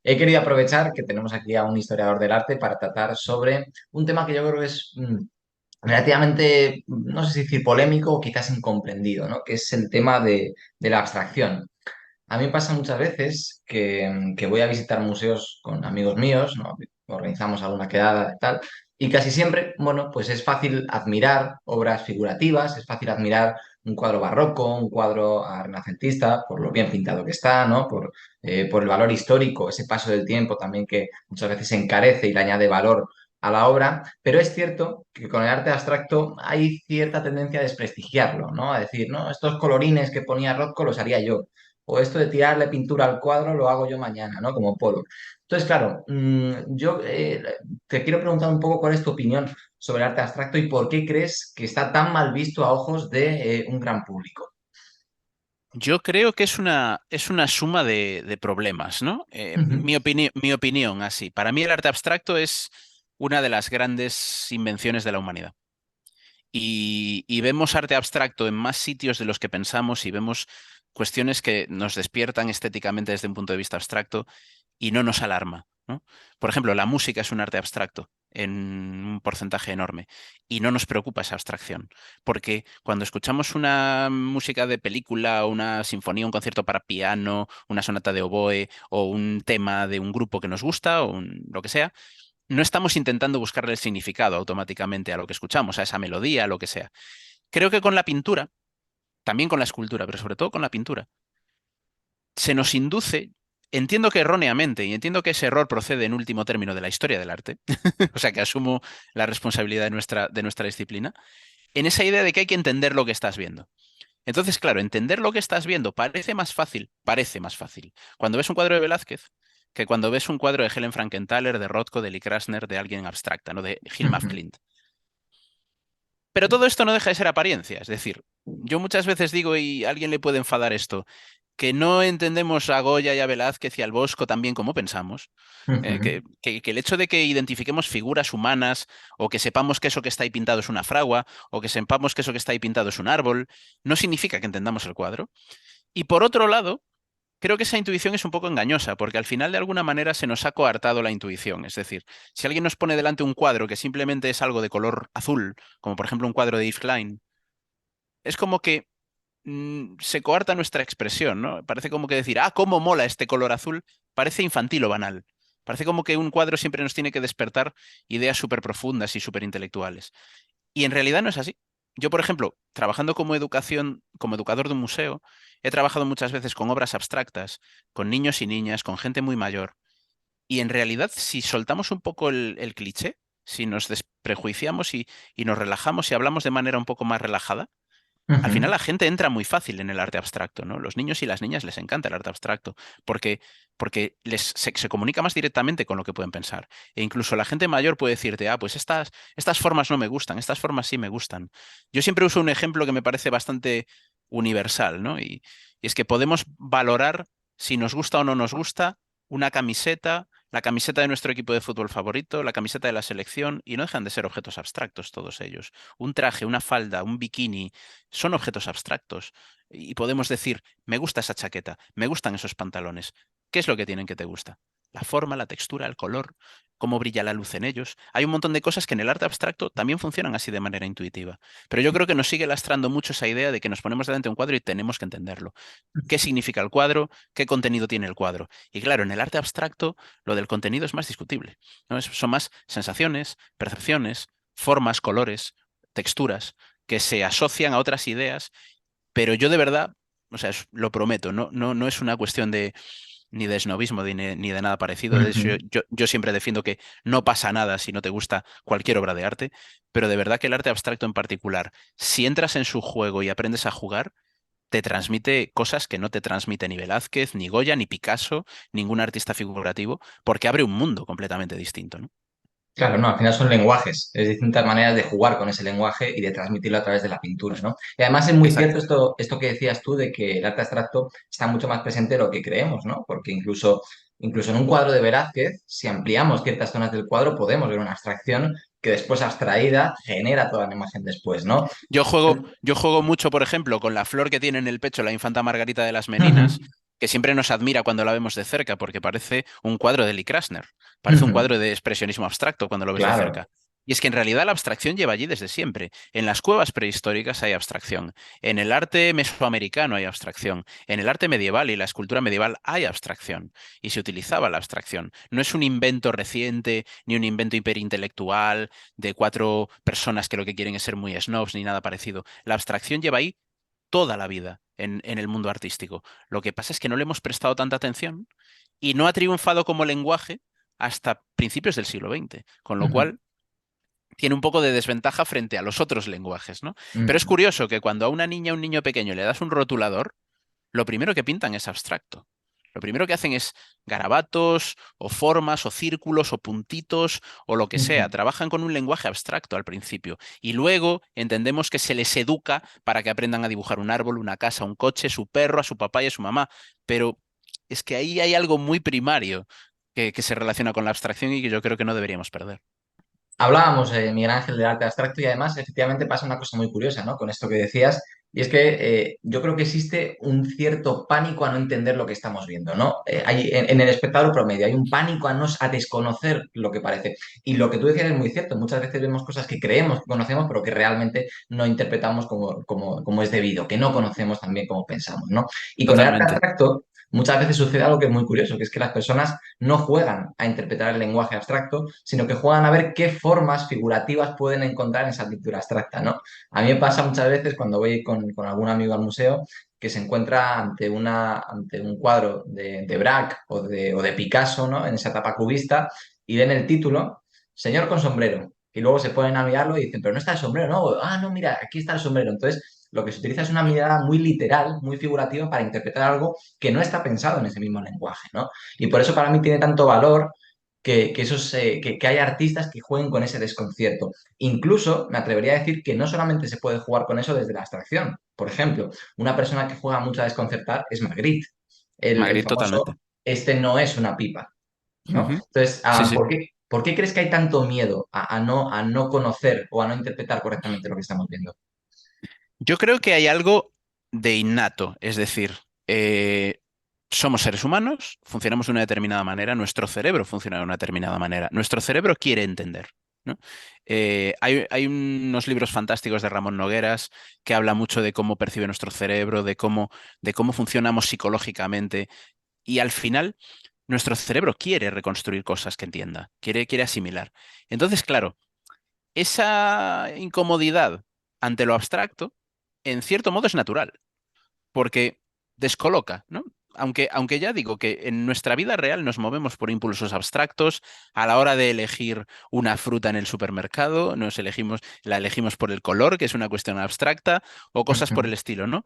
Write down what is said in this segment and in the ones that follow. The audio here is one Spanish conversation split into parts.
he querido aprovechar que tenemos aquí a un historiador del arte para tratar sobre un tema que yo creo que es relativamente, no sé si decir polémico o quizás incomprendido, ¿no? Que es el tema de la abstracción. A mí me pasa muchas veces que voy a visitar museos con amigos míos, ¿no? Organizamos alguna quedada y tal, y casi siempre, bueno, pues es fácil admirar obras figurativas, es fácil admirar un cuadro barroco, un cuadro renacentista, por lo bien pintado que está, ¿no? Por el valor histórico, ese paso del tiempo también que muchas veces encarece y le añade valor a la obra, pero es cierto que con el arte abstracto hay cierta tendencia a desprestigiarlo, ¿no? A decir, no, estos colorines que ponía Rothko los haría yo, o esto de tirarle pintura al cuadro lo hago yo mañana, ¿no? Como puedo. Entonces, claro, yo te quiero preguntar un poco cuál es tu opinión sobre el arte abstracto y por qué crees que está tan mal visto a ojos de un gran público. Yo creo que es una suma de problemas, ¿no? Ujú. Mi opinión, así. Para mí el arte abstracto es una de las grandes invenciones de la humanidad. Y vemos arte abstracto en más sitios de los que pensamos y vemos cuestiones que nos despiertan estéticamente desde un punto de vista abstracto y no nos alarma, ¿no? Por ejemplo, la música es un arte abstracto en un porcentaje enorme y no nos preocupa esa abstracción, porque cuando escuchamos una música de película, una sinfonía, un concierto para piano, una sonata de oboe o un tema de un grupo que nos gusta o lo que sea, no estamos intentando buscarle el significado automáticamente a lo que escuchamos, a esa melodía, a lo que sea. Creo que con la pintura, también con la escultura, pero sobre todo con la pintura, se nos induce, entiendo que erróneamente, y entiendo que ese error procede en último término de la historia del arte, o sea que asumo la responsabilidad de nuestra disciplina, en esa idea de que hay que entender lo que estás viendo. Entonces, claro, entender lo que estás viendo parece más fácil cuando ves un cuadro de Velázquez que cuando ves un cuadro de Helen Frankenthaler, de Rothko, de Lee Krasner, de alguien abstracta, ¿no? De Hilma af Ujú. Klint. Pero todo esto no deja de ser apariencia. Es decir, yo muchas veces digo, y a alguien le puede enfadar esto, que no entendemos a Goya y a Velázquez y al Bosco tan bien como pensamos. Ujú. Que el hecho de que identifiquemos figuras humanas o que sepamos que eso que está ahí pintado es una fragua o que sepamos que eso que está ahí pintado es un árbol, no significa que entendamos el cuadro. Y por otro lado, creo que esa intuición es un poco engañosa, porque al final de alguna manera se nos ha coartado la intuición. Es decir, si alguien nos pone delante un cuadro que simplemente es algo de color azul, como por ejemplo un cuadro de Yves Klein, es como que se coarta nuestra expresión, ¿no? Parece como que decir, ah, cómo mola este color azul, parece infantil o banal. Parece como que un cuadro siempre nos tiene que despertar ideas súper profundas y súper intelectuales. Y en realidad no es así. Yo, por ejemplo, trabajando como educador de un museo, he trabajado muchas veces con obras abstractas, con niños y niñas, con gente muy mayor. Y en realidad, si soltamos un poco el cliché, si nos desprejuiciamos y nos relajamos y hablamos de manera un poco más relajada, al final Ujú. la gente entra muy fácil en el arte abstracto, ¿no? Los niños y las niñas les encanta el arte abstracto porque, porque se comunica más directamente con lo que pueden pensar. E incluso la gente mayor puede decirte, ah, pues estas formas no me gustan, estas formas sí me gustan. Yo siempre uso un ejemplo que me parece bastante universal, ¿no? Y es que podemos valorar si nos gusta o no nos gusta una camiseta, la camiseta de nuestro equipo de fútbol favorito, la camiseta de la selección, y no dejan de ser objetos abstractos todos ellos. Un traje, una falda, un bikini son objetos abstractos y podemos decir, me gusta esa chaqueta, me gustan esos pantalones. ¿Qué es lo que tienen que te gusta? La forma, la textura, el color, cómo brilla la luz en ellos. Hay un montón de cosas que en el arte abstracto también funcionan así de manera intuitiva. Pero yo creo que nos sigue lastrando mucho esa idea de que nos ponemos delante de un cuadro y tenemos que entenderlo. ¿Qué significa el cuadro? ¿Qué contenido tiene el cuadro? Y claro, en el arte abstracto lo del contenido es más discutible, ¿no? Son más sensaciones, percepciones, formas, colores, texturas que se asocian a otras ideas, pero yo de verdad, o sea, lo prometo, no es una cuestión de ni de snobismo ni de nada parecido. De hecho, Ujú. yo siempre defiendo que no pasa nada si no te gusta cualquier obra de arte, pero de verdad que el arte abstracto en particular, si entras en su juego y aprendes a jugar, te transmite cosas que no te transmite ni Velázquez, ni Goya, ni Picasso, ningún artista figurativo, porque abre un mundo completamente distinto, ¿no? Claro, no, al final son lenguajes, es distintas maneras de jugar con ese lenguaje y de transmitirlo a través de la pintura, ¿no? Y además es muy cierto Exacto. esto que decías tú de que el arte abstracto está mucho más presente de lo que creemos, ¿no? Porque incluso en un cuadro de Velázquez, si ampliamos ciertas zonas del cuadro, podemos ver una abstracción que después abstraída genera toda la imagen después, ¿no? Yo juego mucho, por ejemplo, con la flor que tiene en el pecho la infanta Margarita de las Ujú. Meninas. que siempre nos admira cuando la vemos de cerca, porque parece un cuadro de Lee Krasner, parece un Ujú. cuadro de expresionismo abstracto cuando lo ves de Claro. cerca. Y es que en realidad la abstracción lleva allí desde siempre. En las cuevas prehistóricas hay abstracción. En el arte mesoamericano hay abstracción. En el arte medieval y la escultura medieval hay abstracción. Y se utilizaba la abstracción. No es un invento reciente, ni un invento hiperintelectual de cuatro personas que lo que quieren es ser muy snobs, ni nada parecido. La abstracción lleva ahí toda la vida en el mundo artístico. Lo que pasa es que no le hemos prestado tanta atención y no ha triunfado como lenguaje hasta principios del siglo XX, con lo Ujú, cual tiene un poco de desventaja frente a los otros lenguajes, ¿no? Pero es ujú. curioso que cuando a una niña o un niño pequeño le das un rotulador, lo primero que pintan es abstracto. Lo primero que hacen es garabatos o formas o círculos o puntitos o lo que sea. Ujú. Trabajan con un lenguaje abstracto al principio y luego entendemos que se les educa para que aprendan a dibujar un árbol, una casa, un coche, su perro, a su papá y a su mamá. Pero es que ahí hay algo muy primario que se relaciona con la abstracción y que yo creo que no deberíamos perder. Hablábamos, Miguel Ángel, del arte abstracto y además efectivamente pasa una cosa muy curiosa, ¿no? Con esto que decías, y es que yo creo que existe un cierto pánico a no entender lo que estamos viendo, ¿no? En el espectador promedio hay un pánico a desconocer lo que parece. Y lo que tú decías es muy cierto, muchas veces vemos cosas que creemos que conocemos, pero que realmente no interpretamos como es debido, que no conocemos también como pensamos, ¿no? Y con el arte Totalmente. abstracto muchas veces sucede algo que es muy curioso, que es que las personas no juegan a interpretar el lenguaje abstracto, sino que juegan a ver qué formas figurativas pueden encontrar en esa pintura abstracta, ¿no? A mí me pasa muchas veces cuando voy con algún amigo al museo que se encuentra ante un cuadro de Braque o de Picasso, ¿no? En esa etapa cubista, y ven el título, Señor con sombrero. Y luego se ponen a mirarlo y dicen, pero no está el sombrero, ¿no? Ah, no, mira, aquí está el sombrero. Entonces, lo que se utiliza es una mirada muy literal, muy figurativa para interpretar algo que no está pensado en ese mismo lenguaje, ¿no? Y por eso para mí tiene tanto valor que hay artistas que jueguen con ese desconcierto. Incluso me atrevería a decir que no solamente se puede jugar con eso desde la abstracción. Por ejemplo, una persona que juega mucho a desconcertar es Magritte, el Magritte totalmente. famoso, este no es una pipa, ¿no? Ujú. Entonces, Sí, sí. ¿por qué crees que hay tanto miedo a no conocer o a no interpretar correctamente lo que estamos viendo? Yo creo que hay algo de innato, es decir, somos seres humanos, funcionamos de una determinada manera, nuestro cerebro funciona de una determinada manera, nuestro cerebro quiere entender, ¿no? Hay unos libros fantásticos de Ramón Nogueras que habla mucho de cómo percibe nuestro cerebro, de cómo funcionamos psicológicamente y al final nuestro cerebro quiere reconstruir cosas que entienda, quiere asimilar. Entonces, claro, esa incomodidad ante lo abstracto, en cierto modo es natural, porque descoloca, ¿no? Aunque ya digo que en nuestra vida real nos movemos por impulsos abstractos, a la hora de elegir una fruta en el supermercado, la elegimos por el color, que es una cuestión abstracta, o cosas por el Ujú, estilo, ¿no?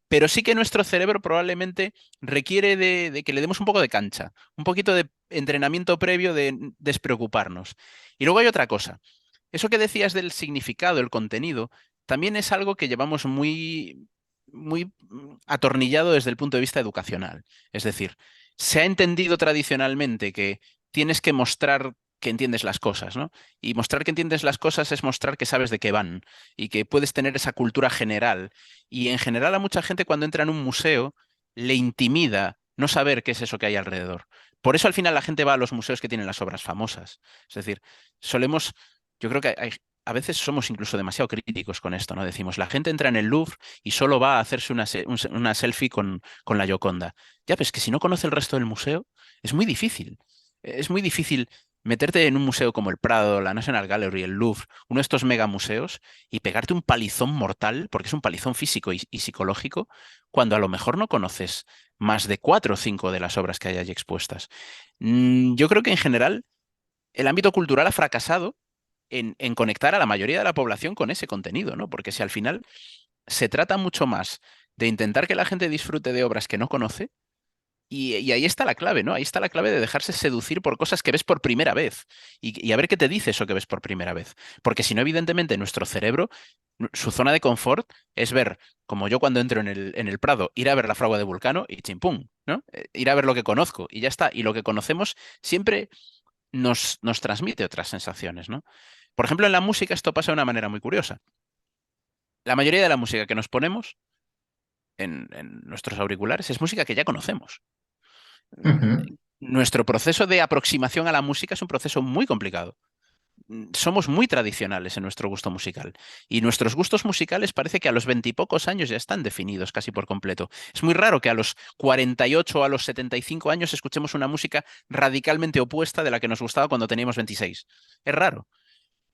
Pero sí que nuestro cerebro probablemente requiere de que le demos un poco de cancha, un poquito de entrenamiento previo de despreocuparnos. Y luego hay otra cosa. Eso que decías del significado, el contenido, también es algo que llevamos muy atornillado desde el punto de vista educacional. Es decir, se ha entendido tradicionalmente que tienes que mostrar que entiendes las cosas, ¿no? Y mostrar que entiendes las cosas es mostrar que sabes de qué van y que puedes tener esa cultura general. Y en general a mucha gente cuando entra en un museo le intimida no saber qué es eso que hay alrededor. Por eso al final la gente va a los museos que tienen las obras famosas. Es decir, solemos yo creo que a veces somos incluso demasiado críticos con esto, ¿no? Decimos, la gente entra en el Louvre y solo va a hacerse una selfie con la Gioconda. Ya, pues que si no conoce el resto del museo, es muy difícil. Es muy difícil meterte en un museo como el Prado, la National Gallery, el Louvre, uno de estos megamuseos, y pegarte un palizón mortal, porque es un palizón físico y psicológico, cuando a lo mejor no conoces más de cuatro o cinco de las obras que hay allí expuestas. Yo creo que en general el ámbito cultural ha fracasado en conectar a la mayoría de la población con ese contenido, ¿no? Porque si al final se trata mucho más de intentar que la gente disfrute de obras que no conoce, y ahí está la clave, ¿no? Ahí está la clave de dejarse seducir por cosas que ves por primera vez y a ver qué te dice eso que ves por primera vez. Porque si no, evidentemente, nuestro cerebro, su zona de confort es ver, como yo cuando entro en el Prado, ir a ver la fragua de Vulcano y chimpún, ¿no? Ir a ver lo que conozco y ya está. Y lo que conocemos siempre nos transmite otras sensaciones, ¿no? Por ejemplo, en la música esto pasa de una manera muy curiosa. La mayoría de la música que nos ponemos en nuestros auriculares es música que ya conocemos. Ujú. Nuestro proceso de aproximación a la música es un proceso muy complicado. Somos muy tradicionales en nuestro gusto musical y nuestros gustos musicales parece que a los veintipocos años ya están definidos casi por completo. Es muy raro que a los 48 o a los 75 años escuchemos una música radicalmente opuesta de la que nos gustaba cuando teníamos 26. Es raro.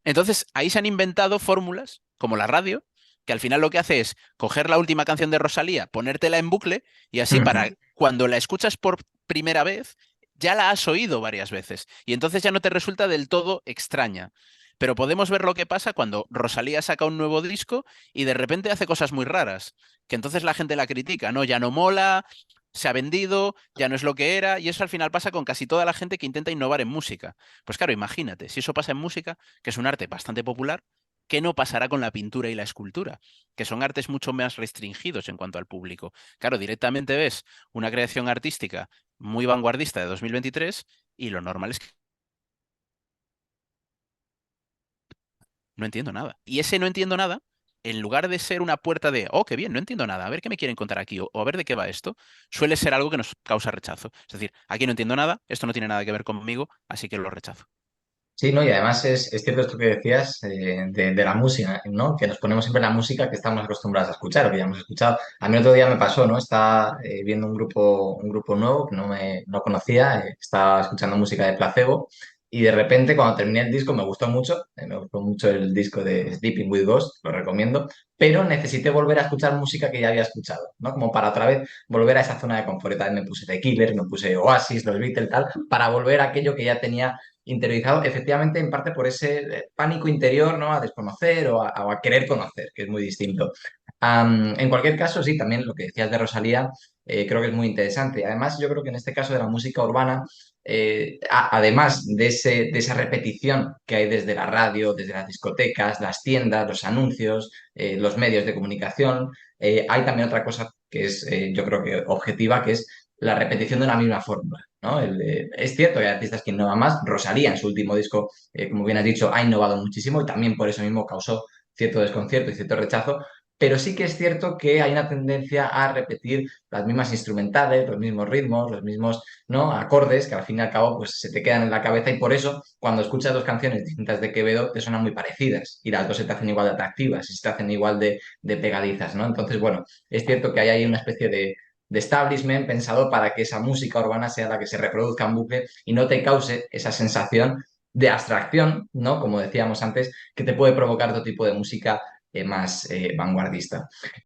Entonces, ahí se han inventado fórmulas, como la radio, que al final lo que hace es coger la última canción de Rosalía, ponértela en bucle, y así para Ujú. cuando la escuchas por primera vez, ya la has oído varias veces. Y entonces ya no te resulta del todo extraña. Pero podemos ver lo que pasa cuando Rosalía saca un nuevo disco y de repente hace cosas muy raras, que entonces la gente la critica, ¿no? Ya no mola, se ha vendido, ya no es lo que era, y eso al final pasa con casi toda la gente que intenta innovar en música. Pues claro, imagínate, si eso pasa en música, que es un arte bastante popular, ¿qué no pasará con la pintura y la escultura? Que son artes mucho más restringidos en cuanto al público. Claro, directamente ves una creación artística muy vanguardista de 2023 y lo normal es que no entiendo nada. Y ese no entiendo nada, en lugar de ser una puerta de, oh, qué bien, no entiendo nada, a ver qué me quieren contar aquí o a ver de qué va esto, suele ser algo que nos causa rechazo. Es decir, aquí no entiendo nada, esto no tiene nada que ver conmigo, así que lo rechazo. Sí, ¿no? Y además es cierto esto que decías de la música, ¿no? Que nos ponemos siempre la música que estamos acostumbrados a escuchar o que ya hemos escuchado. A mí el otro día me pasó, ¿no? Estaba viendo un grupo nuevo que no conocía, estaba escuchando música de Placebo y de repente cuando terminé el disco me gustó mucho el disco de Sleeping with Ghost, lo recomiendo, pero necesité volver a escuchar música que ya había escuchado, ¿no? Como para otra vez volver a esa zona de confort. Y también me puse The Killers, me puse Oasis, los Beatles, tal, para volver a aquello que ya tenía interiorizado, efectivamente, en parte por ese pánico interior, ¿no? A desconocer o a querer conocer, que es muy distinto. En cualquier caso, sí, también lo que decías de Rosalía, creo que es muy interesante. Además, yo creo que en este caso de la música urbana, además de esa repetición que hay desde la radio, desde las discotecas, las tiendas, los anuncios, los medios de comunicación, hay también otra cosa que es, yo creo que objetiva, que es la repetición de una misma fórmula, ¿no? Es cierto que hay artistas que innovan más. Rosalía en su último disco, como bien has dicho, ha innovado muchísimo y también por eso mismo causó cierto desconcierto y cierto rechazo, pero sí que es cierto que hay una tendencia a repetir las mismas instrumentales, los mismos ritmos, los mismos, ¿no? Acordes que al fin y al cabo pues, se te quedan en la cabeza y por eso cuando escuchas dos canciones distintas de Quevedo te suenan muy parecidas y las dos se te hacen igual de atractivas y se te hacen igual de pegadizas, ¿no? Entonces, bueno, es cierto que hay ahí una especie de establishment pensado para que esa música urbana sea la que se reproduzca en bucle y no te cause esa sensación de abstracción, ¿no? Como decíamos antes, que te puede provocar otro tipo de música más vanguardista.